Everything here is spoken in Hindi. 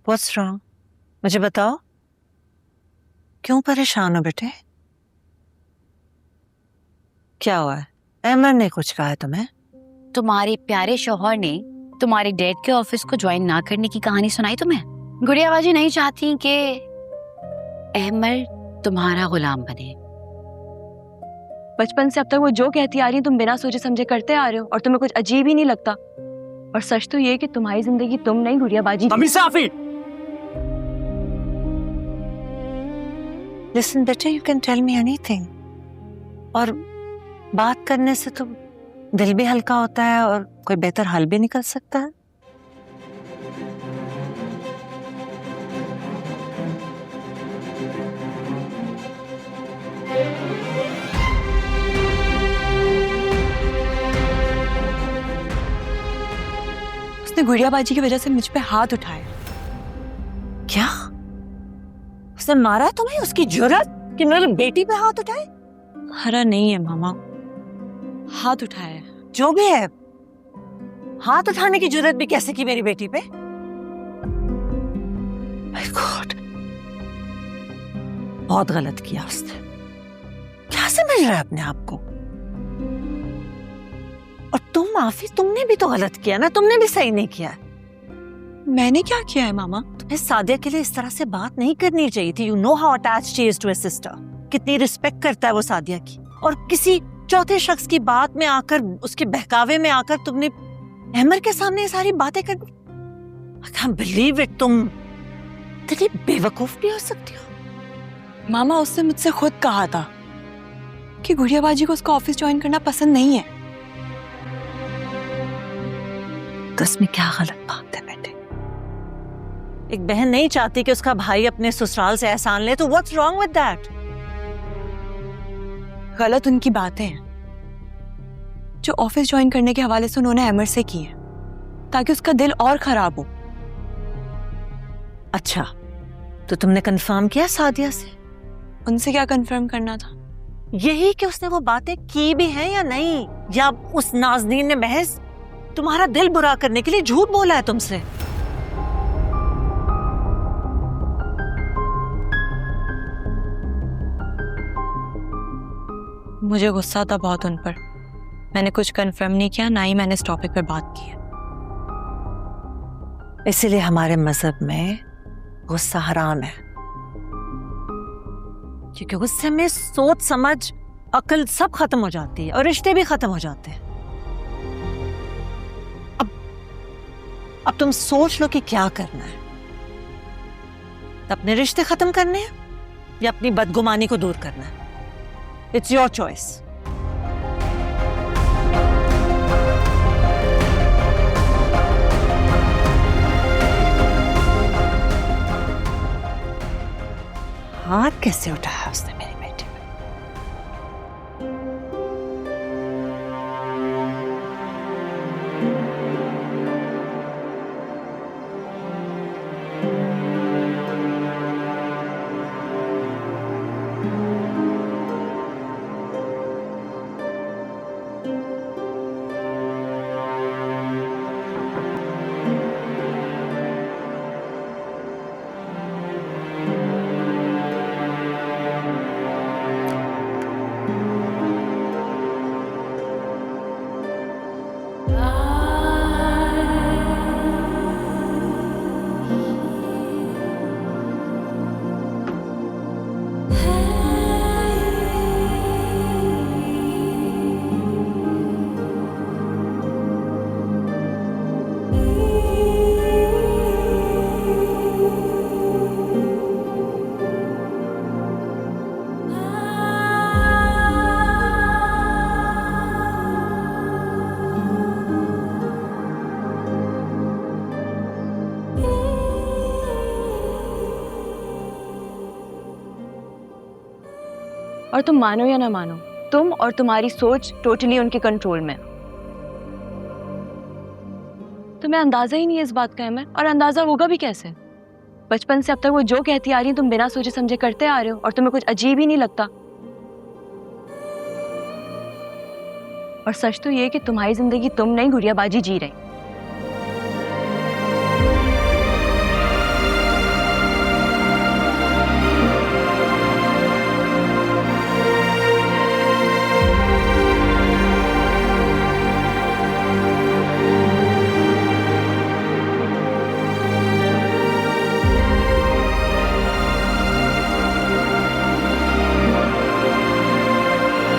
What's wrong? मुझे बताओ, क्यों परेशान हो बेटे? क्या हुआ है? अहमद ने कुछ कहा है तुम्हें? तुम्हारे प्यारे शौहर ने तुम्हारे डैड के ऑफिस को ज्वाइन ना करने की कहानी सुनाई तुम्हें? गुड़िया बाजी नहीं चाहती कि अहमद तुम्हारा गुलाम बने। बचपन से अब तक वो जो कहती आ रही तुम बिना सोचे समझे करते आ रहे हो और तुम्हें कुछ अजीब ही नहीं लगता। और सच तो ये कि तुम्हारी जिंदगी तुम नहीं गुड़िया बाजी। अम्मी साफी, Listen बेटे, you can tell me anything. और बात करने से तो दिल भी हल्का होता है और कोई बेहतर हल भी निकल सकता है। उसने गुड़िया बाजी की वजह से मुझ पे हाथ उठाया। क्या? उसने मारा तुम्हें? उसकी जुर्रत कि मेरी बेटी पे हाथ उठाए? हरा नहीं है मामा, हाथ उठाया है। जो भी है, हाथ उठाने की जुर्रत भी कैसे की मेरी बेटी पे? My God, बहुत गलत किया उसने। क्या समझ रहा है अपने आप को? और तुम माफी, तुमने भी तो गलत किया ना, तुमने भी सही नहीं किया। मैंने क्या किया है मामा? तुम्हें सादिया के लिए इस तरह से बात नहीं करनी चाहिए थी। You know how attached she is to her sister. कितनी रिस्पेक्ट करता है वो सादिया की, और किसी चौथे शख्स की बात में आकर, उसके बहकावे में आकर तुमने अहमद के सामने ये सारी बातें कर दी। I can't believe it. तुम इतनी बेवकूफ भी हो सकती हो। मामा, उसने मुझसे खुद कहा था कि गुड़िया बाजी को उसका ऑफिस ज्वाइन करना पसंद नहीं है। तो इसमें क्या गलत बात है बेटे? एक बहन नहीं चाहती कि उसका भाई अपने ससुराल से एहसान ले, तो व्हाट्स रॉन्ग विद दैट? गलत उनकी बातें हैं जो ऑफिस ज्वाइन करने के हवाले से उन्होंने अमर से की है, ताकि उसका दिल और खराब हो। अच्छा, तो तुमने कंफर्म किया सादिया से? उनसे क्या कंफर्म करना था? यही कि उसने वो बातें की भी हैं या नहीं, या उस नाज़नीन ने महज तुम्हारा दिल बुरा करने के लिए झूठ बोला है तुमसे? मुझे गुस्सा था बहुत उन पर। मैंने कुछ कंफर्म नहीं किया, ना ही मैंने इस टॉपिक पर बात की है। इसीलिए हमारे मजहब में गुस्सा हराम है, क्योंकि गुस्से में सोच समझ अकल सब खत्म हो जाती है और रिश्ते भी खत्म हो जाते हैं। अब तुम सोच लो कि क्या करना है। अपने रिश्ते खत्म करने हैं या अपनी बदगुमानी को दूर करना है? It's your choice. हाथ कैसे उठाया उसने मेरी बेटी पे? और तुम मानो या ना मानो, तुम और तुम्हारी सोच टोटली उनके कंट्रोल में। तुम्हें अंदाजा ही नहीं है इस बात का अमर, और अंदाजा होगा भी कैसे? बचपन से अब तक वो जो कहती आ रही तुम बिना सोचे समझे करते आ रहे हो और तुम्हें कुछ अजीब ही नहीं लगता। और सच तो ये कि तुम्हारी जिंदगी तुम नहीं गुड़िया बाजी जी रही।